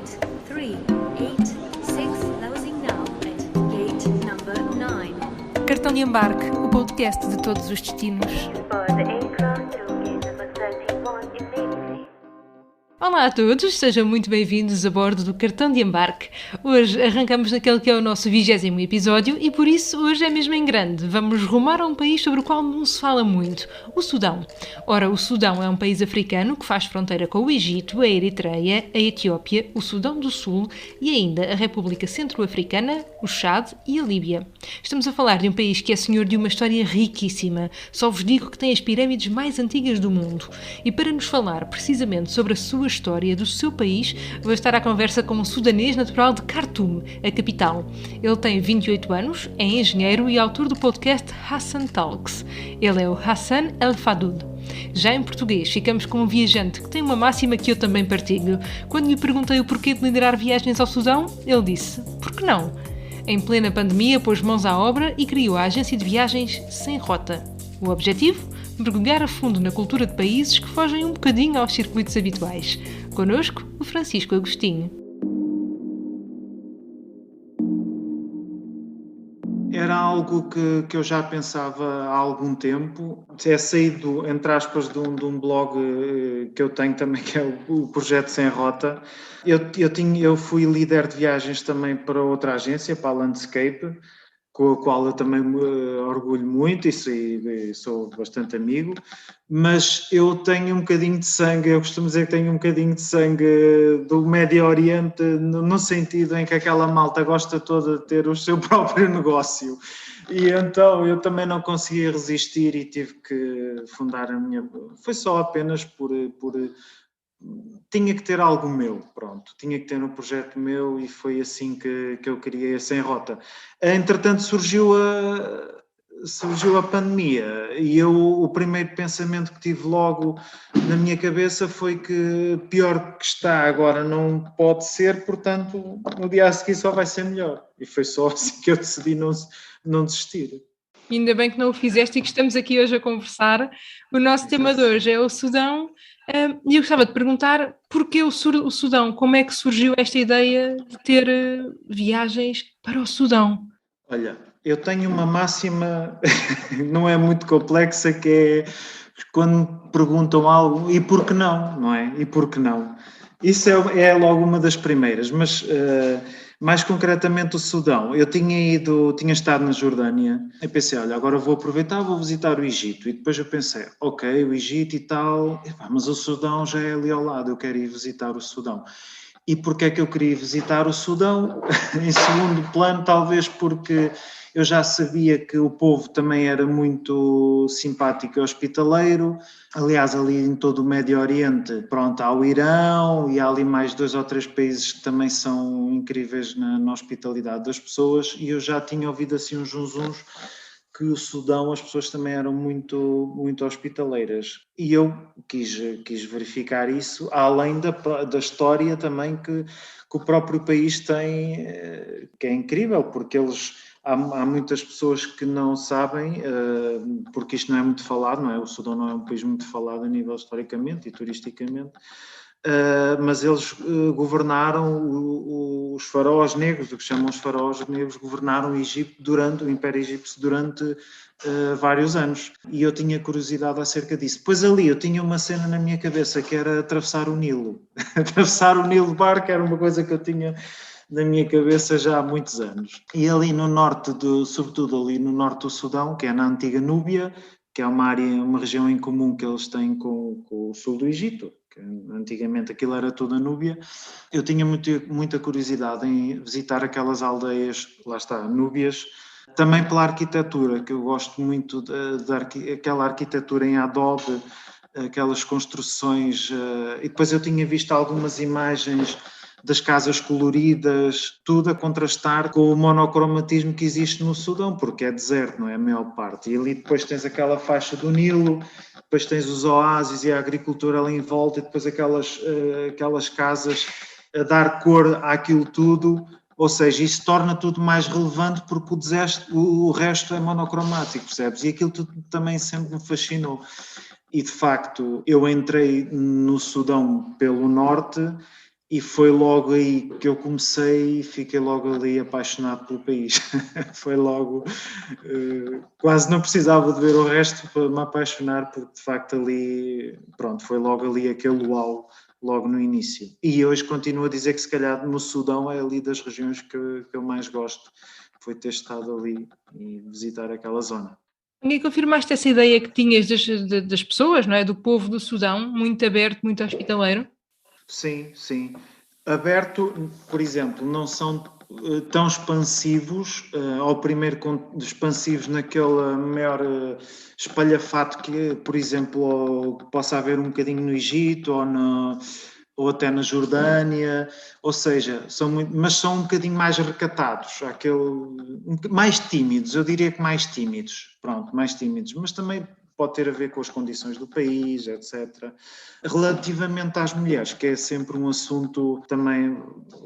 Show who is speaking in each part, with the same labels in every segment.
Speaker 1: Gate 3, 8, 6, closing now at gate number 9.
Speaker 2: Cartão de embarque, o podcast de todos os destinos.
Speaker 1: For the aircraft to gate number 31 immediately.
Speaker 2: Olá a todos, sejam muito bem-vindos a bordo do Cartão de Embarque. Hoje arrancamos naquele que é o nosso 20º episódio e por isso hoje é mesmo em grande. Vamos rumar a um país sobre o qual não se fala muito, o Sudão. Ora, o Sudão é um país africano que faz fronteira com o Egito, a Eritreia, a Etiópia, o Sudão do Sul e ainda a República Centro-Africana, o Chad e a Líbia. Estamos a falar de um país que é senhor de uma história riquíssima. Só vos digo que tem as pirâmides mais antigas do mundo. E para nos falar precisamente sobre a sua história do seu país, vou estar à conversa com um sudanês natural de Khartoum, a capital. Ele tem 28 anos, é engenheiro e autor do podcast Hassan Talks. Ele é o Hassan El Fadoud. Já em português, ficamos com um viajante que tem uma máxima que eu também partilho. Quando lhe perguntei o porquê de liderar viagens ao Sudão, ele disse: por que não? Em plena pandemia, pôs mãos à obra e criou a agência de viagens Sem Rota. O objetivo? Mergulhar a fundo na cultura de países que fogem um bocadinho aos circuitos habituais. Connosco, o Francisco Agostinho.
Speaker 3: Era algo que eu já pensava há algum tempo. É saído, entre aspas, de um blog que eu tenho também, que é o Projeto Sem Rota. Eu fui líder de viagens também para outra agência, para a Landscape, com a qual eu também me orgulho muito e sou bastante amigo, mas eu tenho um bocadinho de sangue, eu costumo dizer que tenho um bocadinho de sangue do Médio Oriente, no sentido em que aquela malta gosta toda de ter o seu próprio negócio, e então eu também não conseguia resistir e tive que fundar a minha... Foi só apenas por tinha que ter algo meu, pronto, tinha que ter um projeto meu e foi assim que eu criei a Sem Rota. Entretanto surgiu a pandemia e o primeiro pensamento que tive logo na minha cabeça foi que pior que está agora não pode ser, portanto no dia a seguir só vai ser melhor. E foi só assim que eu decidi não desistir.
Speaker 2: Ainda bem que não o fizeste e que estamos aqui hoje a conversar. O nosso tema de hoje é o Sudão. E eu gostava de perguntar porquê o Sudão? Como é que surgiu esta ideia de ter viagens para o Sudão?
Speaker 3: Olha, eu tenho uma máxima, não é muito complexa, que é quando me perguntam algo, e por que não, não é? E por que não? Isso é logo uma das primeiras, mas mais concretamente o Sudão. Eu tinha estado na Jordânia, e pensei, olha, agora vou aproveitar, vou visitar o Egito. E depois eu pensei, ok, o Egito e tal, mas o Sudão já é ali ao lado, eu quero ir visitar o Sudão. E porquê é que eu queria visitar o Sudão? Em segundo plano, talvez porque eu já sabia que o povo também era muito simpático e hospitaleiro. Aliás, ali em todo o Médio Oriente, pronto, há o Irão e há ali mais 2 ou 3 países que também são incríveis na hospitalidade das pessoas, e eu já tinha ouvido assim uns zunzuns que o Sudão as pessoas também eram muito, muito hospitaleiras. E eu quis verificar isso, além da história também que o próprio país tem, que é incrível, porque há muitas pessoas que não sabem, porque isto não é muito falado, não é? O Sudão não é um país muito falado a nível historicamente e turisticamente, mas eles governaram, os faraós negros, o que chamam os faraós negros, governaram o Império Egípcio durante vários anos, e eu tinha curiosidade acerca disso. Depois ali eu tinha uma cena na minha cabeça que era atravessar o Nilo. Atravessar o Nilo de barco era uma coisa que eu tinha na minha cabeça já há muitos anos. E ali no norte, sobretudo ali no norte do Sudão, que é na antiga Núbia, que é uma região em comum que eles têm com o sul do Egito, que antigamente aquilo era toda Núbia. Eu tinha muita curiosidade em visitar aquelas aldeias, lá está, núbias, também pela arquitetura, que eu gosto muito daquela arquitetura em adobe, aquelas construções, e depois eu tinha visto algumas imagens das casas coloridas, tudo a contrastar com o monocromatismo que existe no Sudão, porque é deserto, não é a maior parte. E ali depois tens aquela faixa do Nilo, depois tens os oásis e a agricultura ali em volta, e depois aquelas casas a dar cor àquilo tudo, ou seja, isso torna tudo mais relevante porque o resto é monocromático, percebes? E aquilo tudo também sempre me fascinou. E de facto, eu entrei no Sudão pelo norte E foi logo aí que eu comecei e fiquei logo ali apaixonado pelo país. Foi logo, quase não precisava de ver o resto para me apaixonar, porque de facto ali, pronto, foi logo ali aquele uau, logo no início. E hoje continuo a dizer que se calhar no Sudão é ali das regiões que eu mais gosto, foi ter estado ali e visitar aquela zona.
Speaker 2: E confirmaste essa ideia que tinhas das pessoas, não é? Do povo do Sudão, muito aberto, muito hospitaleiro?
Speaker 3: Sim, sim. Aberto, por exemplo, não são tão expansivos, ao primeiro expansivos naquele maior espalhafato que, por exemplo, possa haver um bocadinho no Egito ou até na Jordânia, ou seja, mas são um bocadinho mais recatados, mais tímidos, eu diria que mais tímidos, pronto, mais tímidos, mas também pode ter a ver com as condições do país, etc. Relativamente às mulheres, que é sempre um assunto também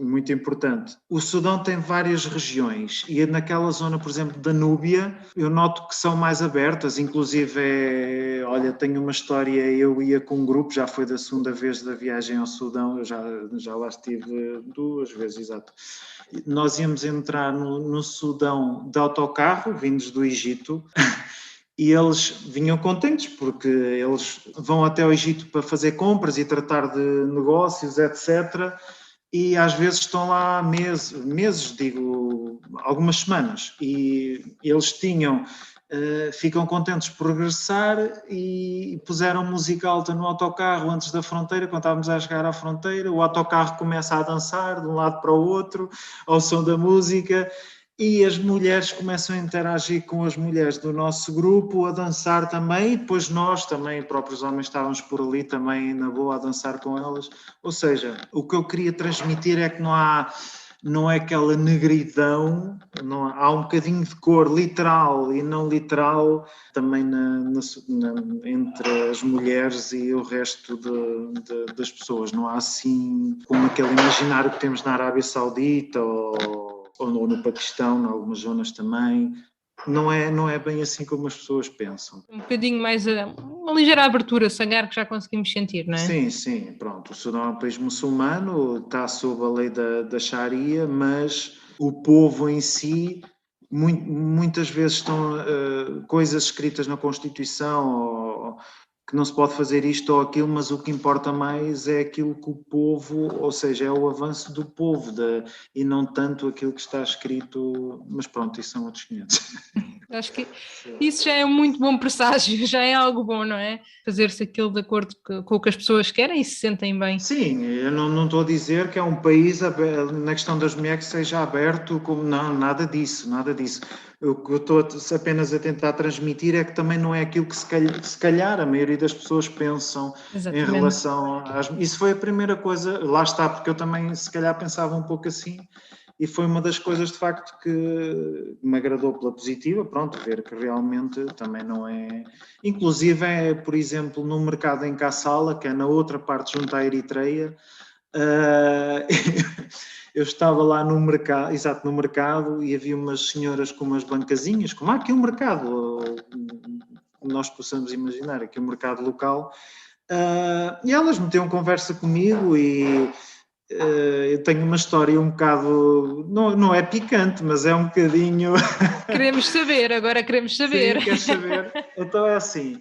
Speaker 3: muito importante. O Sudão tem várias regiões e naquela zona, por exemplo, da Núbia, eu noto que são mais abertas, inclusive, olha, tenho uma história, eu ia com um grupo, já foi da segunda vez da viagem ao Sudão, eu já lá estive 2 vezes, exato. Nós íamos entrar no Sudão de autocarro, vindos do Egito, e eles vinham contentes porque eles vão até ao Egito para fazer compras e tratar de negócios, etc. E às vezes estão lá meses, digo, algumas semanas. E eles ficam contentes por regressar e puseram música alta no autocarro antes da fronteira, quando estávamos a chegar à fronteira. O autocarro começa a dançar de um lado para o outro, ao som da música. E as mulheres começam a interagir com as mulheres do nosso grupo, a dançar também, e depois nós também, próprios homens, estávamos por ali também na boa a dançar com elas. Ou seja, o que eu queria transmitir é que não é aquela negridão, há um bocadinho de cor literal e não literal também entre as mulheres e o resto das pessoas. Não há assim como aquele imaginário que temos na Arábia Saudita ou no Paquistão, em algumas zonas também. Não é bem assim como as pessoas pensam.
Speaker 2: Um bocadinho mais, uma ligeira abertura, sangar que já conseguimos sentir, não é?
Speaker 3: Sim, sim, pronto. O Sudão é um país muçulmano, está sob a lei da Sharia, mas o povo em si, muitas vezes estão coisas escritas na Constituição ou que não se pode fazer isto ou aquilo, mas o que importa mais é aquilo que o povo, ou seja, é o avanço do povo e não tanto aquilo que está escrito, mas pronto, isso são outros 500.
Speaker 2: Acho que isso já é um muito bom presságio, já é algo bom, não é? Fazer-se aquilo de acordo com o que as pessoas querem e se sentem bem.
Speaker 3: Sim, eu não estou a dizer que é um país na questão das mulheres que seja aberto, não, nada disso, nada disso. O que eu estou apenas a tentar transmitir é que também não é aquilo que se calhar a maioria das pessoas pensam. Exatamente. Em relação Isso foi a primeira coisa, lá está, porque eu também se calhar pensava um pouco assim, e foi uma das coisas de facto que me agradou pela positiva, pronto, ver que realmente também não é... Inclusive, por exemplo, no mercado em Kassala, que é na outra parte junto à Eritreia, eu estava lá no mercado, e havia umas senhoras com umas bancazinhas, como há aqui um mercado, nós possamos imaginar, aqui um mercado local, e elas metiam conversa comigo e... eu tenho uma história um bocado, não é picante, mas é um bocadinho...
Speaker 2: Queremos saber, agora queremos saber.
Speaker 3: Sim, queres saber? Então é assim,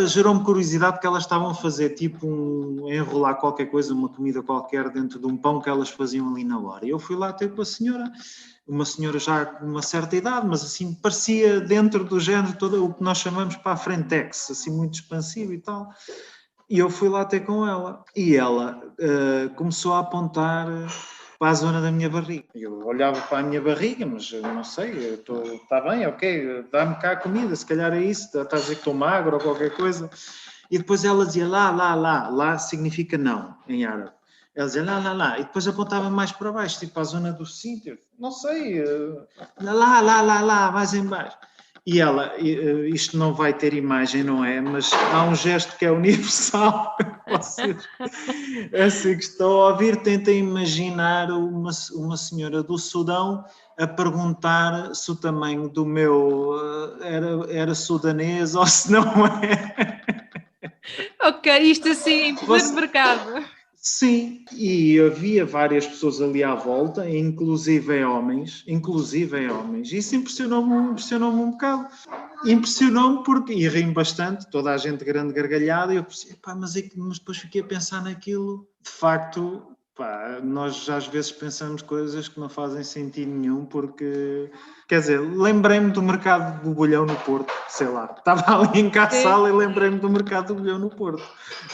Speaker 3: gerou-me curiosidade porque elas estavam a fazer tipo enrolar qualquer coisa, uma comida qualquer dentro de um pão que elas faziam ali na hora. E eu fui lá ter com uma senhora já com uma certa idade, mas assim parecia dentro do género todo o que nós chamamos para a frentex, assim muito expansivo e tal. E eu fui lá ter com ela e ela começou a apontar para a zona da minha barriga. Eu olhava para a minha barriga, mas eu não sei, está bem, ok, dá-me cá a comida, se calhar é isso, está a dizer que estou magro ou qualquer coisa. E depois ela dizia lá significa não, em árabe. Ela dizia lá, e depois apontava mais para baixo, tipo à zona do sítio, não sei, lá, mais em baixo. E ela, isto não vai ter imagem, não é? Mas há um gesto que é universal. Vocês, assim que estão a ouvir, tentem imaginar uma senhora do Sudão a perguntar se o tamanho do meu era sudanês ou se não é.
Speaker 2: Ok, isto assim, em pleno mercado.
Speaker 3: Sim, e havia várias pessoas ali à volta, inclusive homens. Isso impressionou-me um bocado. Impressionou-me porque, e ri-me bastante, toda a gente grande gargalhada, e eu pensei, pá, mas depois fiquei a pensar naquilo. De facto, pá, nós às vezes pensamos coisas que não fazem sentido nenhum, porque, quer dizer, lembrei-me do mercado do bolhão no Porto, sei lá. Estava ali em Caçala e lembrei-me do mercado do bolhão no Porto.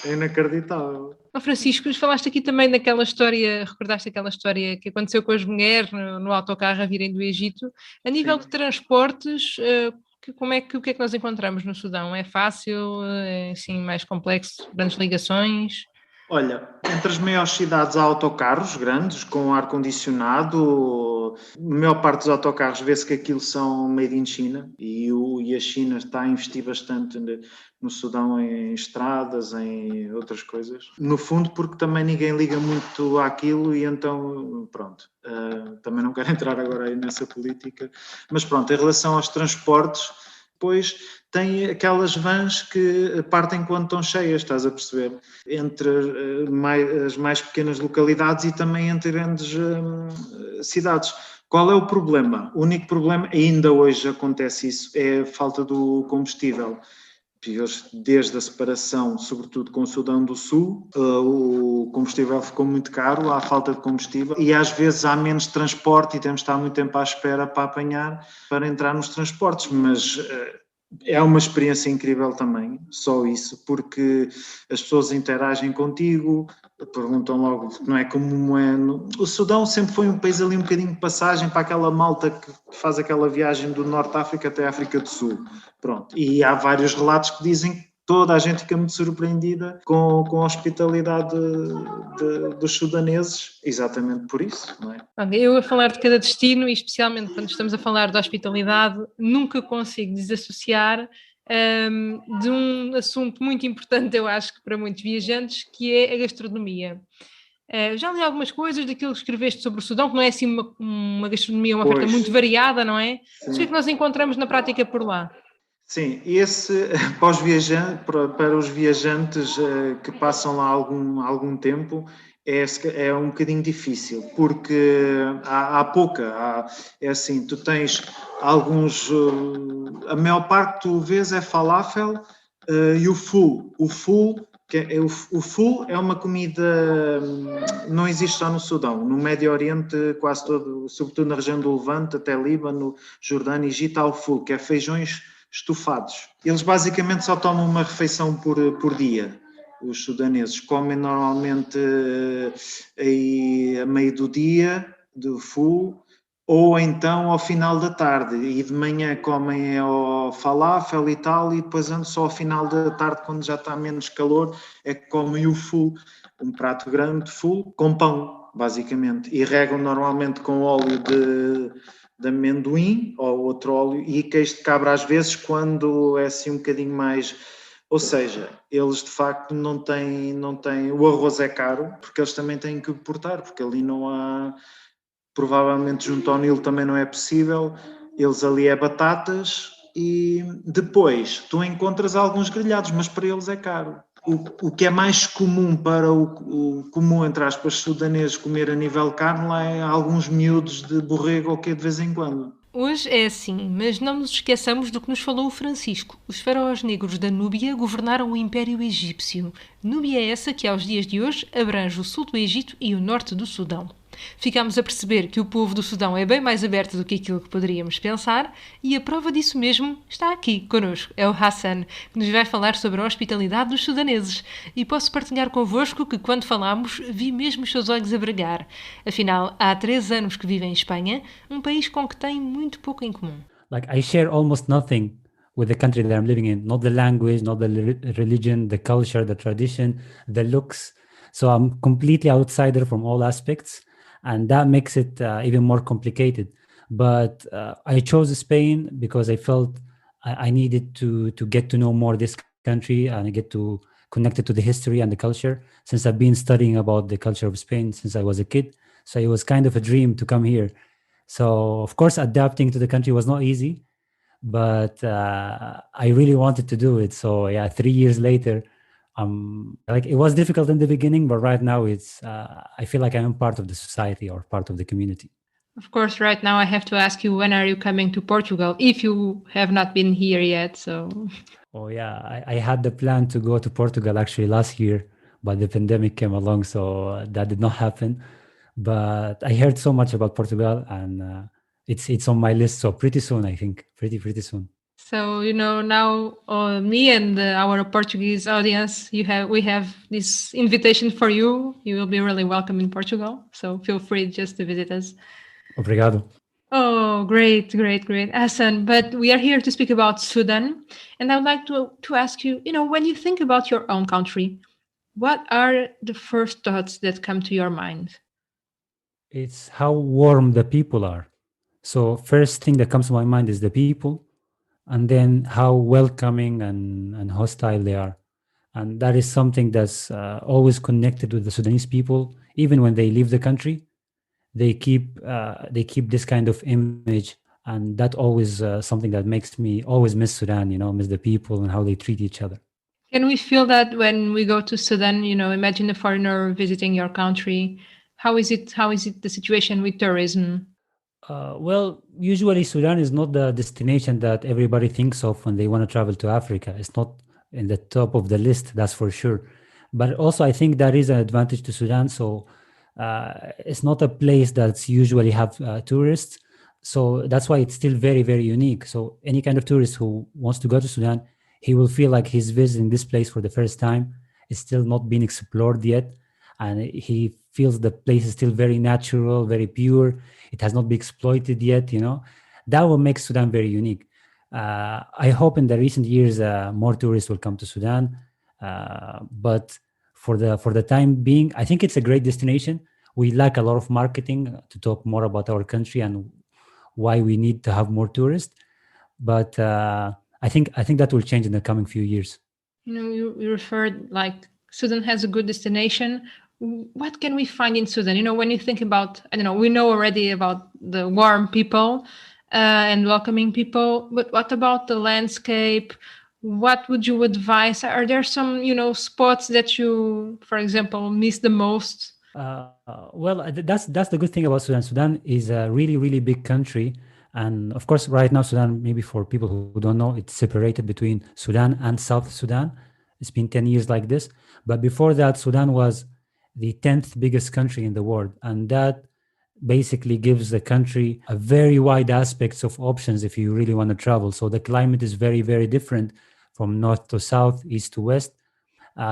Speaker 3: É inacreditável.
Speaker 2: Francisco, falaste aqui também daquela história, recordaste aquela história que aconteceu com as mulheres no autocarro a virem do Egito. A nível
Speaker 3: Sim.
Speaker 2: de transportes, o que é que nós encontramos no Sudão? É fácil, é assim, mais complexo, grandes ligações?
Speaker 3: Olha, entre as maiores cidades há autocarros grandes, com ar-condicionado. Na maior parte dos autocarros vê-se que aquilo são made in China e a China está a investir bastante no Sudão em estradas, em outras coisas. No fundo, porque também ninguém liga muito àquilo e então, pronto, também não quero entrar agora aí nessa política. Mas pronto, em relação aos transportes, depois tem aquelas vans que partem quando estão cheias, estás a perceber? Entre as mais pequenas localidades e também entre grandes cidades. Qual é o problema? O único problema, ainda hoje acontece isso, é a falta do combustível. Eles, desde a separação, sobretudo com o Sudão do Sul, o combustível ficou muito caro, há falta de combustível e às vezes há menos transporte e temos de estar muito tempo à espera para apanhar, para entrar nos transportes, mas é uma experiência incrível também, só isso, porque as pessoas interagem contigo, perguntam logo, não é como é. O Sudão sempre foi um país ali um bocadinho de passagem para aquela malta que faz aquela viagem do Norte de África até a África do Sul. Pronto. E há vários relatos que dizem que toda a gente fica muito surpreendida com a hospitalidade dos sudaneses, exatamente por isso, não é?
Speaker 2: Eu a falar de cada destino, e especialmente quando estamos a falar de hospitalidade, nunca consigo desassociar de um assunto muito importante, eu acho que para muitos viajantes, que é a gastronomia. Já li algumas coisas daquilo que escreveste sobre o Sudão, que não é assim uma gastronomia, uma oferta muito variada, não é? Mas o que é que nós encontramos na prática por lá?
Speaker 3: Sim, esse para os viajantes que passam lá algum tempo é um bocadinho difícil, porque há pouca, é assim, tu tens alguns, a maior parte que tu vês é falafel e o full. O full é uma comida, não existe só no Sudão, no Médio Oriente quase todo, sobretudo na região do Levante, até Líbano, Jordânia, Egito, há o full, que é feijões estufados. Eles basicamente só tomam uma refeição por dia. Os sudaneses comem normalmente aí a meio do dia, do full, ou então ao final da tarde, e de manhã comem ao falafel e tal, e depois só ao final da tarde, quando já está menos calor, é que comem o full, um prato grande de full, com pão, basicamente, e regam normalmente com óleo de amendoim ou outro óleo e queijo de cabra às vezes quando é assim um bocadinho mais, ou seja, eles de facto não têm, o arroz é caro porque eles também têm que importar, porque ali não há, provavelmente junto ao Nilo também não é possível, eles ali é batatas e depois tu encontras alguns grelhados, mas para eles é caro. O que é mais comum para o comum, entre aspas, sudaneses comer a nível de carne lá é alguns miúdos de borrego ou que de vez em quando.
Speaker 2: Hoje é assim, mas não nos esqueçamos do que nos falou o Francisco. Os faraós negros da Núbia governaram o Império Egípcio. Núbia é essa que, aos dias de hoje, abrange o sul do Egito e o norte do Sudão. Ficámos a perceber que o povo do Sudão é bem mais aberto do que aquilo que poderíamos pensar e a prova disso mesmo está aqui connosco. É o Hassan, que nos vai falar sobre a hospitalidade dos sudaneses. E posso partilhar convosco que, quando falámos, vi mesmo os seus olhos a brilhar. Afinal, há 3 anos que vive em Espanha, um país com que tem muito pouco em comum.
Speaker 4: Like, I share almost nothing with the country that I'm living in. Not the language, not the religion, the culture, the tradition, the looks. So I'm completely outsider from all aspects. And that makes it even more complicated. But I chose Spain because I felt I needed to get to know more this country and I get to connect it to the history and the culture, since I've been studying about the culture of Spain since I was a kid. So it was kind of a dream to come here. So, of course, adapting to the country was not easy, but I really wanted to do it. So, yeah, 3 years later, Like it was difficult in the beginning, but right now it's I feel like I'm part of the society or part of the community.
Speaker 2: Of course, right now I have to ask you, when are you coming to Portugal? If you have not been here yet, so.
Speaker 4: Oh yeah, I had the plan to go to Portugal actually last year, but the pandemic came along, so that did not happen. But I heard so much about Portugal, and it's on my list. So pretty soon, I think, pretty soon.
Speaker 2: So now me and our Portuguese audience, we have this invitation for you. You will be really welcome in Portugal. So feel free just to visit us.
Speaker 4: Obrigado.
Speaker 2: Oh, great. Hassan, but we are here to speak about Sudan. And I would like to ask you, when you think about your own country, what are the first thoughts that come to your mind?
Speaker 4: It's how warm the people are. So first thing that comes to my mind is the people, and then how welcoming and hostile they are. And that is something that's always connected with the Sudanese people. Even when they leave the country, they keep this kind of image, and that always something that makes me always miss Sudan. Miss the people and how they treat each other.
Speaker 2: Can we feel that when we go to Sudan? Imagine a foreigner visiting your country. How is it the situation with tourism?
Speaker 4: Well, usually Sudan is not the destination that everybody thinks of when they want to travel to Africa. It's not in the top of the list, that's for sure. But also, I think that is an advantage to Sudan. So it's not a place that's usually have tourists. So that's why it's still very, very unique. So any kind of tourist who wants to go to Sudan, he will feel like he's visiting this place for the first time. It's still not been explored yet. And he feels the place is still very natural, very pure. It has not been exploited yet, That will make Sudan very unique. I hope in the recent years more tourists will come to Sudan. But for the time being, I think it's a great destination. We lack a lot of marketing to talk more about our country and why we need to have more tourists. But I think that will change in the coming few years.
Speaker 2: You referred like Sudan has a good destination. What can we find in Sudan? When you think about, I don't know, we know already about the warm people and welcoming people, but what about the landscape? What would you advise? Are there some, spots that you, for example, miss the most?
Speaker 4: Well, that's the good thing about Sudan. Sudan is a really, really big country. And of course, right now, Sudan, maybe for people who don't know, it's separated between Sudan and South Sudan. It's been 10 years like this. But before that, Sudan was the 10th biggest country in the world. And that basically gives the country a very wide aspects of options if you really want to travel. So the climate is very, very different from north to south, east to west.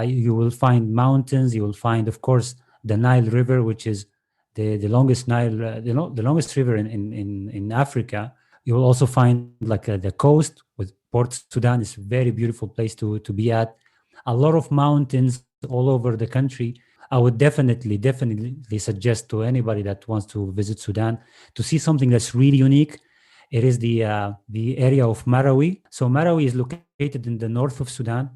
Speaker 4: You will find mountains. You will find, of course, the Nile River, which is the longest Nile, the longest river in Africa. You will also find like the coast with Port Sudan. It's a very beautiful place to be at. A lot of mountains all over the country. I would definitely suggest to anybody that wants to visit Sudan to see something that's really unique. It is the area of Marawi. So Marawi is located in the north of Sudan,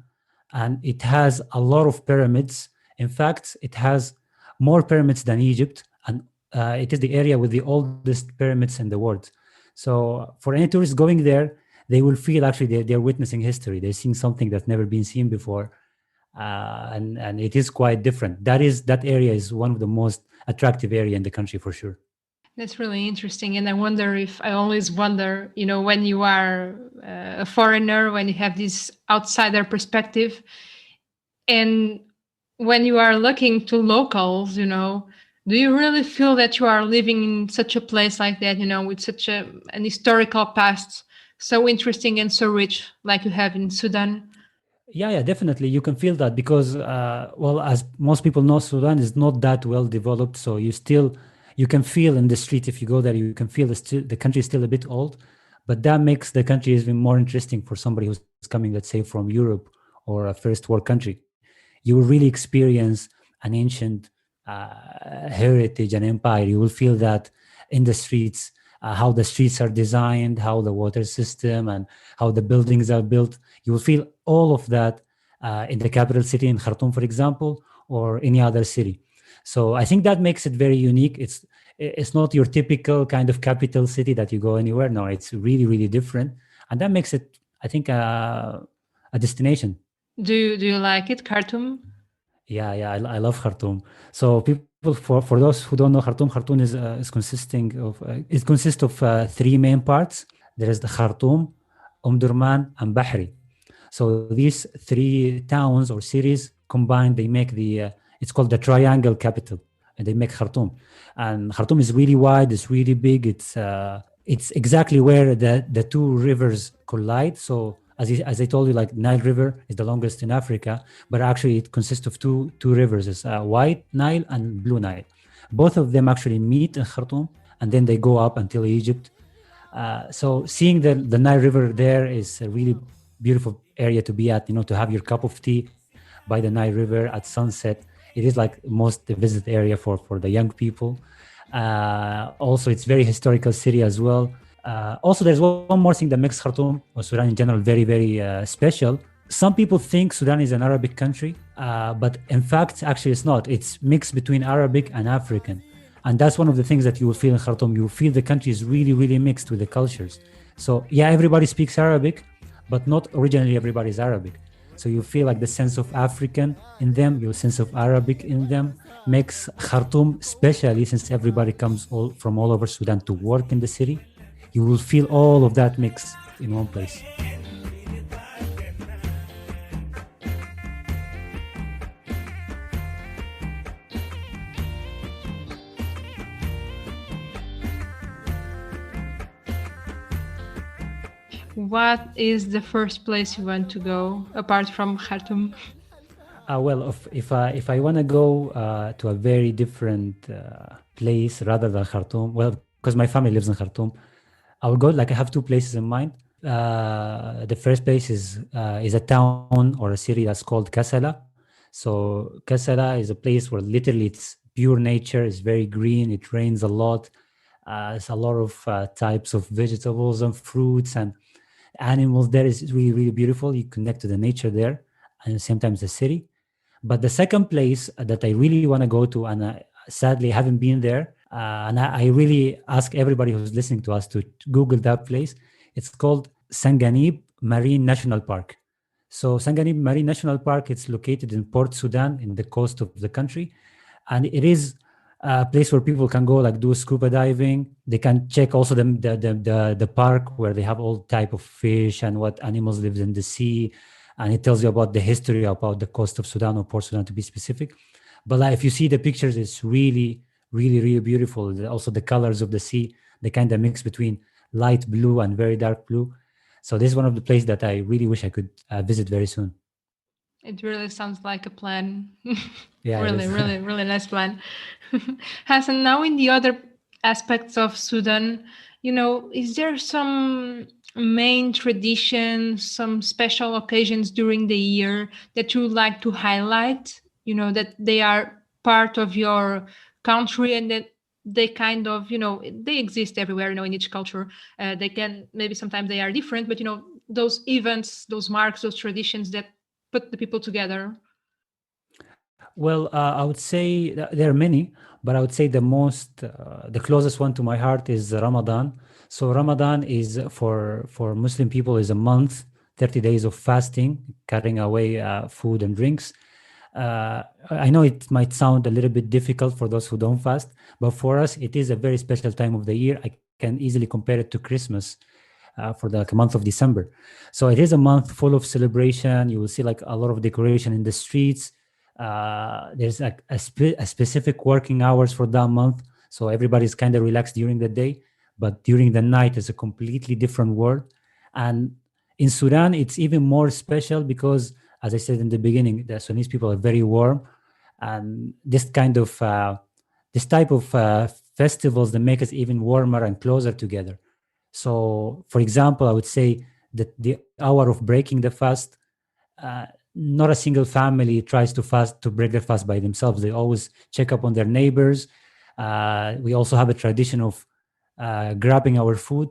Speaker 4: and it has a lot of pyramids. In fact, it has more pyramids than Egypt, and it is the area with the oldest pyramids in the world. So for any tourist going there, they will feel actually they're witnessing history. They're seeing something that's never been seen before. And it is quite different. That area is one of the most attractive area in the country for sure.
Speaker 2: That's really interesting. And I always wonder, when you are a foreigner, when you have this outsider perspective, and when you are looking to locals, do you really feel that you are living in such a place like that, with such an historical past, so interesting and so rich, like you have in Sudan?
Speaker 4: Yeah, definitely. You can feel that because, as most people know, Sudan is not that well developed. So you can feel in the street, if you go there, you can feel the country is still a bit old, but that makes the country even more interesting for somebody who's coming, let's say, from Europe or a first world country. You will really experience an ancient heritage and empire. You will feel that in the streets, how the streets are designed, how the water system and how the buildings are built. You will feel all of that in the capital city, in Khartoum, for example, or any other city. So I think that makes it very unique. It's not your typical kind of capital city that you go anywhere. No, it's really, really different. And that makes it, I think, a destination.
Speaker 2: Do you like it, Khartoum?
Speaker 4: Yeah, I love Khartoum. So people, for those who don't know Khartoum, Khartoum is consisting of it consists of three main parts. There is the Khartoum, Omdurman, and Bahri. So these three towns or cities combined, they make it's called the triangle capital, and they make Khartoum. And Khartoum is really wide, it's really big. It's exactly where the two rivers collide. So as I told you, like Nile River is the longest in Africa, but actually it consists of two rivers. It's White Nile and Blue Nile. Both of them actually meet in Khartoum, and then they go up until Egypt. So seeing the Nile River there is a really beautiful area to be at, to have your cup of tea by the Nile River at sunset. It is like most visited area for the young people. Also, it's very historical city as well. Also, there's one more thing that makes Khartoum or Sudan in general very, very special. Some people think Sudan is an Arabic country, but in fact, actually it's not. It's mixed between Arabic and African. And that's one of the things that you will feel in Khartoum. You will feel the country is really, really mixed with the cultures. So yeah, everybody speaks Arabic, but not originally everybody is Arabic. So you feel like the sense of African in them, your sense of Arabic in them, makes Khartoum, especially since everybody comes from all over Sudan to work in the city. You will feel all of that mix in one place.
Speaker 2: What is the first place you want to go apart from Khartoum?
Speaker 4: Well, if I want to go to a very different place rather than Khartoum, well, because my family lives in Khartoum, I will go. Like I have two places in mind. The first place is a town or a city that's called Kassala. So Kassala is a place where literally it's pure nature. It's very green. It rains a lot. It's a lot of types of vegetables and fruits and animals. There is really, really beautiful. You connect to the nature there, and at the same time, the city. But the second place that I really want to go to, and sadly haven't been there, and I really ask everybody who's listening to us to Google that place. It's called Sanganib Marine National Park. So Sanganib Marine National Park, it's located in Port Sudan in the coast of the country. And it is a place where people can go like do scuba diving. They can check also the park where they have all type of fish and what animals live in the sea. And it tells you about the history about the coast of Sudan or Port Sudan to be specific. But like, if you see the pictures, it's really, really, really beautiful. Also the colors of the sea, the kind of mix between light blue and very dark blue. So this is one of the places that I really wish I could visit very soon.
Speaker 2: It really sounds like a plan.
Speaker 4: Yeah,
Speaker 2: really, really, really nice plan. Hassan, now in the other aspects of Sudan, is there some main traditions, some special occasions during the year that you would like to highlight, that they are part of your country and that they kind of, they exist everywhere, in each culture. They can, maybe sometimes they are different, but, those events, those marks, those traditions that put the people together?
Speaker 4: Well, I would say there are many, but I would say the closest one to my heart is Ramadan. So Ramadan is for Muslim people is a month, 30 days of fasting, cutting away food and drinks. I know it might sound a little bit difficult for those who don't fast, but for us, it is a very special time of the year. I can easily compare it to Christmas for the month of December. So it is a month full of celebration. You will see like a lot of decoration in the streets. There's like a specific working hours for that month. So everybody's kind of relaxed during the day, but during the night is a completely different world. And in Sudan, it's even more special because, as I said in the beginning, the Sudanese people are very warm. And this type of festivals that make us even warmer and closer together. So, for example, I would say that the hour of breaking the fast, not a single family tries to break their fast by themselves. They always check up on their neighbors. We also have a tradition of grabbing our food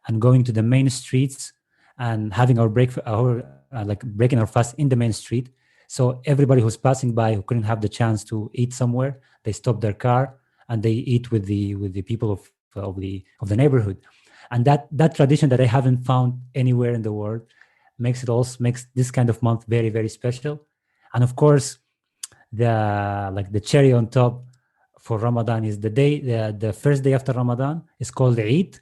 Speaker 4: and going to the main streets and having our breaking our fast in the main street. So everybody who's passing by who couldn't have the chance to eat somewhere, they stop their car and they eat with the people of the neighborhood. And that tradition that I haven't found anywhere in the world, makes this kind of month very, very special. And of course, the cherry on top for Ramadan is the first day after Ramadan is called Eid.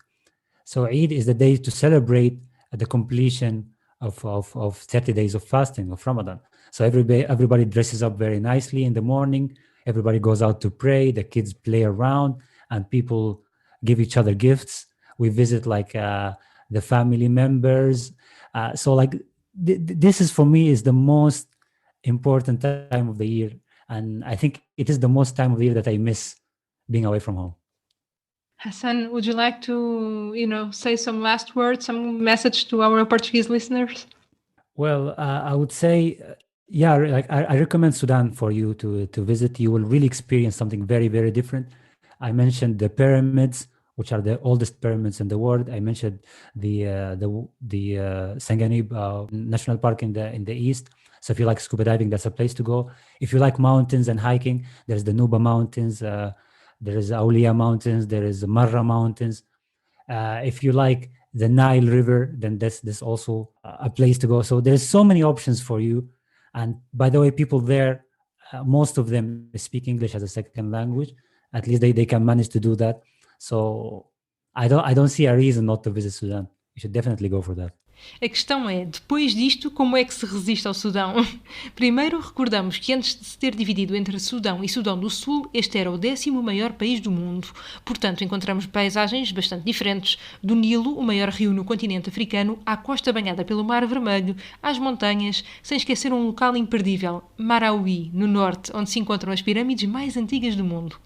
Speaker 4: So Eid is the day to celebrate the completion of 30 days of fasting of Ramadan. So everybody dresses up very nicely in the morning. Everybody goes out to pray. The kids play around, and people give each other gifts. We visit the family members. This is, for me, is the most important time of the year, and I think it is the most time of the year that I miss being away from home.
Speaker 2: Hassan, would you like to, say some last words, some message to our Portuguese listeners?
Speaker 4: Well, I would say, I recommend Sudan for you to visit. You will really experience something very, very different. I mentioned the pyramids, which are the oldest pyramids in the world. I mentioned the Sanganib National Park in the east. So if you like scuba diving, that's a place to go. If you like mountains and hiking, there's the Nuba Mountains. There is Aulia Mountains, there is Marra Mountains. If you like the Nile River, then there's also a place to go. So there's so many options for you. And by the way, people there, most of them speak English as a second language. At least they can manage to do that. So I don't see a reason not to visit Sudan. You should definitely go for that.
Speaker 2: A questão é, depois disto, como é que se resiste ao Sudão? Primeiro, recordamos que antes de se ter dividido entre Sudão e Sudão do Sul, este era o 10º maior país do mundo. Portanto, encontramos paisagens bastante diferentes. Do Nilo, o maior rio no continente africano, à costa banhada pelo Mar Vermelho, às montanhas, sem esquecer um local imperdível, Marawi, no norte, onde se encontram as pirâmides mais antigas do mundo.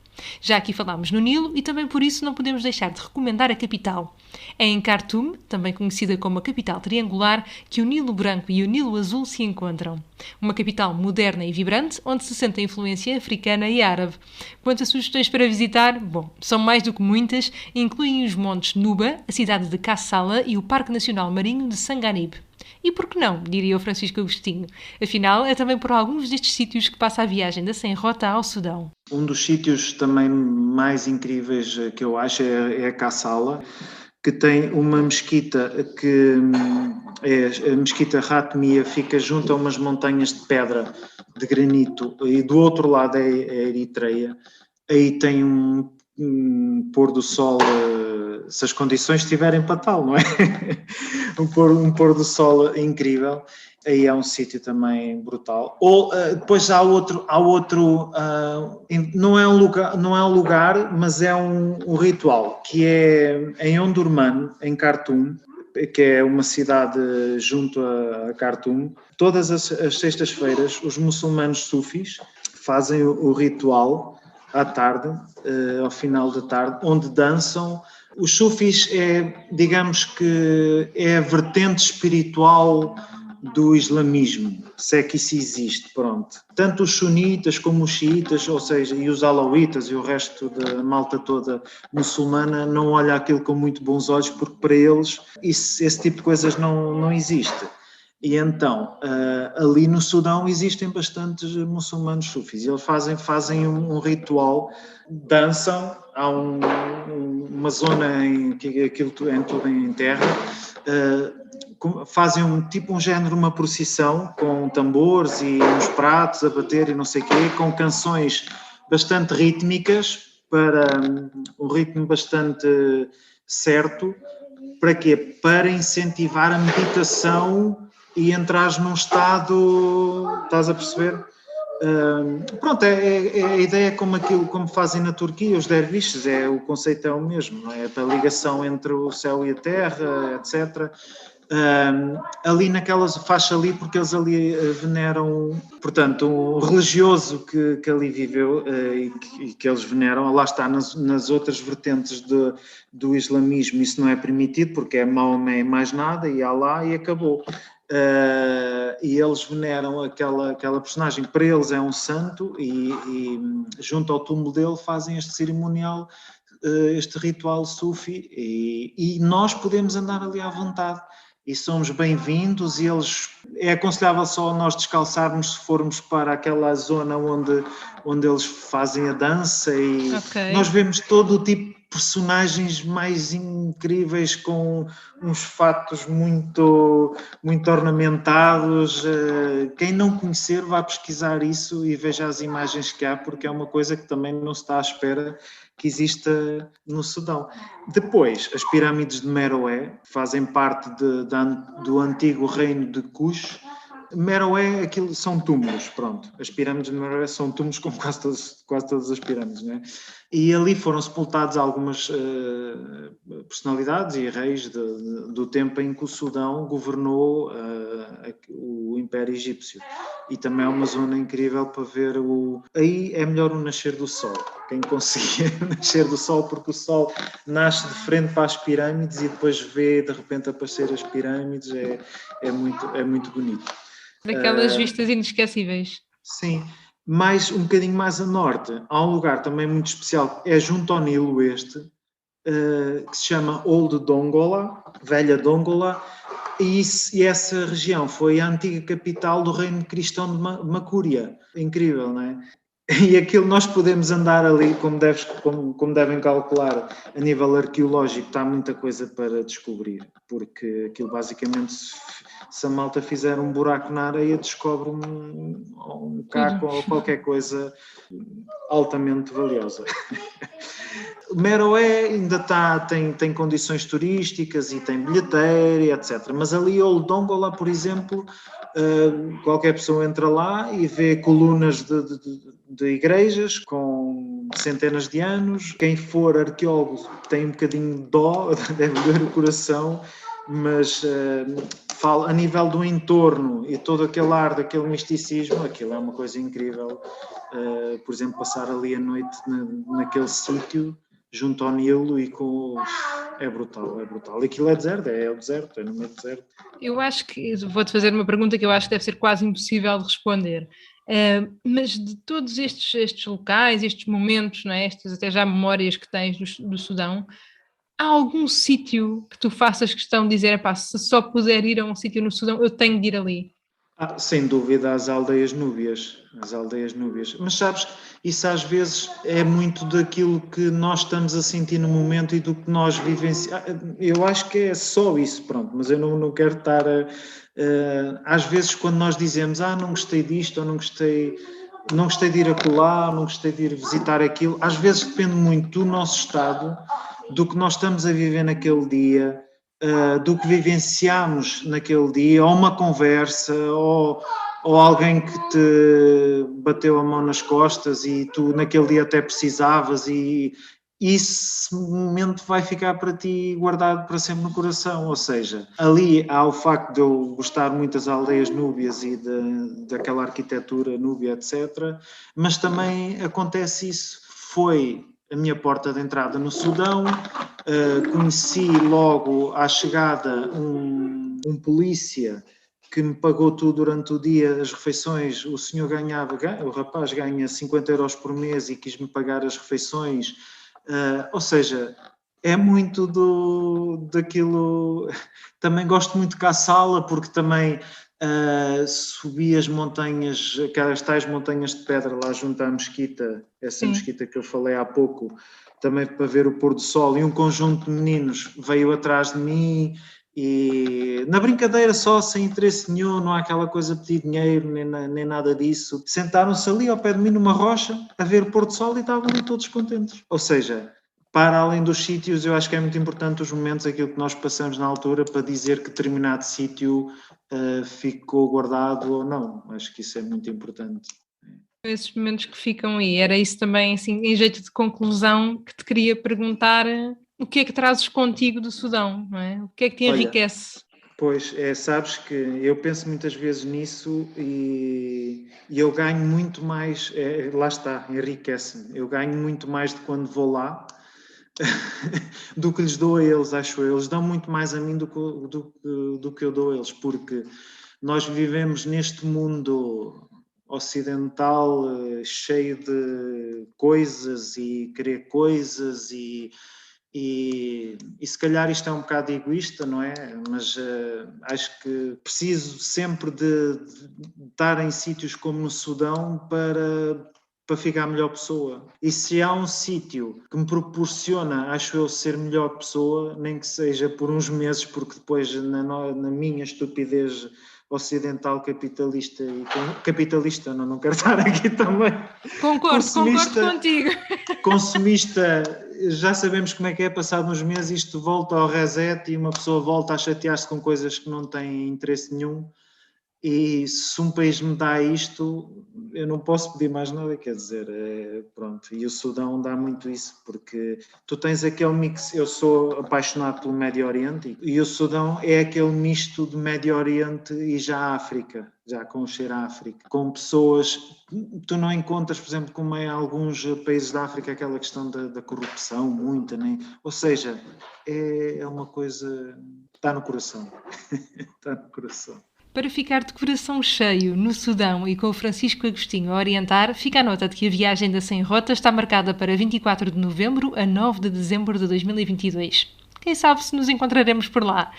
Speaker 2: Já aqui falámos no Nilo e também por isso não podemos deixar de recomendar a capital. É em Khartoum, também conhecida como a capital triangular, que o Nilo Branco e o Nilo Azul se encontram. Uma capital moderna e vibrante, onde se sente a influência africana e árabe. Quanto a sugestões para visitar, são mais do que muitas, incluem os montes Nuba, a cidade de Kassala e o Parque Nacional Marinho de Sanganib. E por que não, diria o Francisco Agostinho? Afinal, é também por alguns destes sítios que passa a viagem da Sem Rota ao Sudão.
Speaker 3: Um dos sítios também mais incríveis que eu acho é a Kassala, que tem uma mesquita que é a mesquita Hatmia, fica junto a umas montanhas de pedra de granito, e do outro lado é a Eritreia. Aí tem um pôr do sol, se as condições estiverem para tal, não é? um pôr do sol incrível. Aí é um sítio também brutal. Ou depois há outro não é um lugar, mas é um ritual, que é em Omdurman, em Khartoum, que é uma cidade junto a Khartoum. Todas as sextas-feiras os muçulmanos sufis fazem o ritual à tarde, ao final da tarde, onde dançam. Os sufis digamos que é a vertente espiritual do islamismo, se é que isso existe, pronto. Tanto os sunitas como os xiitas, ou seja, e os alauítas e o resto da malta toda muçulmana não olha aquilo com muito bons olhos, porque para eles esse tipo de coisas não existe. E então, ali no Sudão existem bastantes muçulmanos sufis, e eles fazem um ritual, dançam, há uma zona em que aquilo tudo em terra, fazem um género, uma procissão com tambores e uns pratos a bater e não sei o quê, com canções bastante rítmicas, para um ritmo bastante certo. Para quê? Para incentivar a meditação e entrares num estado, estás a perceber? Pronto, a ideia é como fazem na Turquia os derviches, o conceito é o mesmo, não é? A ligação entre o céu e a terra, etc. Ali naquela faixa ali, porque eles ali veneram, portanto, um religioso que ali viveu e que eles veneram, lá está, nas outras vertentes do islamismo isso não é permitido, porque é Maomé e mais nada, e Alá e acabou. E eles veneram aquela personagem, para eles é um santo, e junto ao túmulo dele fazem este cerimonial, este ritual sufi, e nós podemos andar ali à vontade. E somos bem-vindos, e é aconselhável só nós descalçarmos se formos para aquela zona onde eles fazem a dança, e okay. Nós vemos todo o tipo personagens mais incríveis, com uns fatos muito, muito ornamentados. Quem não conhecer, vá pesquisar isso e veja as imagens que há, porque é uma coisa que também não se está à espera que exista no Sudão. Depois, as pirâmides de Meroé fazem parte do antigo reino de Kush. Meroé, aquilo são túmulos, pronto. As pirâmides de Meroé são túmulos, como quase todas as pirâmides, não é? E ali foram sepultados algumas personalidades e reis do tempo em que o Sudão governou o Império Egípcio. E também é uma zona incrível para ver Aí é melhor o nascer do sol. Quem conseguir nascer do sol, porque o sol nasce de frente para as pirâmides e depois vê de repente aparecer as pirâmides, é muito bonito.
Speaker 2: Daquelas vistas inesquecíveis.
Speaker 3: Sim, um bocadinho mais a norte, há um lugar também muito especial, é junto ao Nilo que se chama Old Dongola, Velha Dongola, e essa região foi a antiga capital do reino cristão de Macúria. Incrível, não é? E aquilo nós podemos andar ali, como devem calcular, a nível arqueológico, está muita coisa para descobrir, porque aquilo basicamente, se a malta fizer um buraco na areia, descobre um caco ou qualquer coisa altamente valiosa. Meroé ainda tem condições turísticas e tem bilheteira, etc. Mas ali, Old Dongola, por exemplo, qualquer pessoa entra lá e vê colunas de igrejas com centenas de anos. Quem for arqueólogo tem um bocadinho de dó, deve doer o coração, mas a nível do entorno e todo aquele ar, daquele misticismo, aquilo é uma coisa incrível. Por exemplo, passar ali a noite naquele sítio, junto ao Nilo, é brutal. Aquilo é deserto, é o deserto, é no meio do deserto.
Speaker 2: Eu acho que vou-te fazer uma pergunta que eu acho que deve ser quase impossível de responder. Mas de todos estes locais, estes momentos, não é? Estas até já memórias que tens do Sudão, há algum sítio que tu faças questão de dizer, se só puder ir a um sítio no Sudão, eu tenho de ir ali?
Speaker 3: Sem dúvida, as aldeias núbias. Mas sabes, isso às vezes é muito daquilo que nós estamos a sentir no momento e do que nós vivenciamos. Eu acho que é só isso, pronto, mas eu não quero estar às vezes quando nós dizemos, não gostei disto, ou não gostei de ir acolá, não gostei de ir visitar aquilo, às vezes depende muito do nosso estado, do que nós estamos a viver naquele dia, do que vivenciamos naquele dia, ou uma conversa, ou alguém que te bateu a mão nas costas e tu naquele dia até precisavas, e esse momento vai ficar para ti guardado para sempre no coração. Ou seja, ali há o facto de eu gostar muito das aldeias núbias e daquela arquitetura núbia, etc. Mas também acontece isso. Foi a minha porta de entrada no Sudão. Conheci logo à chegada um polícia que me pagou tudo durante o dia, as refeições. O rapaz ganha 50 euros por mês e quis-me pagar as refeições. Ou seja, é muito daquilo. Também gosto muito de Kassala, porque também subi as montanhas, aquelas tais montanhas de pedra lá junto à mesquita, essa mesquita que eu falei há pouco, também para ver o pôr do sol, e um conjunto de meninos veio atrás de mim e na brincadeira só, sem interesse nenhum, não há aquela coisa de pedir dinheiro nem nada disso, sentaram-se ali ao pé de mim numa rocha a ver o pôr do sol e estavam ali todos contentes. Ou seja, para além dos sítios, eu acho que é muito importante os momentos, aquilo que nós passamos na altura, para dizer que determinado sítio ficou guardado ou não. Acho que isso é muito importante.
Speaker 2: Esses momentos que ficam aí, era isso também, assim, em jeito de conclusão, que te queria perguntar o que é que trazes contigo do Sudão, não é? O que é que te enriquece?
Speaker 3: Pois, sabes que eu penso muitas vezes nisso e eu ganho muito mais, lá está, enriquece-me, eu ganho muito mais de quando vou lá do que lhes dou a eles, acho eu. Eles dão muito mais a mim do que eu dou a eles, porque nós vivemos neste mundo ocidental cheio de coisas e querer coisas e se calhar isto é um bocado egoísta, não é? Mas acho que preciso sempre de estar em sítios como no Sudão para para ficar melhor pessoa. E se há um sítio que me proporciona, acho eu, ser melhor pessoa, nem que seja por uns meses, porque depois na minha estupidez ocidental capitalista capitalista, não quero estar aqui também.
Speaker 2: Concordo contigo.
Speaker 3: Consumista, já sabemos como é que é, passado uns meses isto volta ao reset e uma pessoa volta a chatear-se com coisas que não têm interesse nenhum. E se um país me dá isto, eu não posso pedir mais nada, quer dizer, pronto. E o Sudão dá muito isso, porque tu tens aquele mix, eu sou apaixonado pelo Médio Oriente, e o Sudão é aquele misto de Médio Oriente e já África, já com o cheiro à África, com pessoas, tu não encontras, por exemplo, como em alguns países da África, aquela questão da corrupção, muita, né? Ou seja, é uma coisa, está no coração, está no coração.
Speaker 2: Para ficar de coração cheio no Sudão e com o Francisco Agostinho a orientar, fica a nota de que a viagem da Sem Rota está marcada para 24 de novembro a 9 de dezembro de 2022. Quem sabe se nos encontraremos por lá.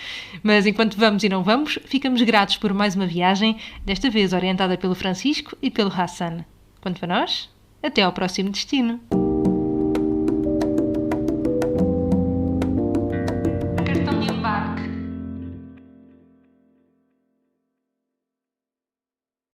Speaker 2: Mas enquanto vamos e não vamos, ficamos gratos por mais uma viagem, desta vez orientada pelo Francisco e pelo Hassan. Quanto a nós, até ao próximo destino.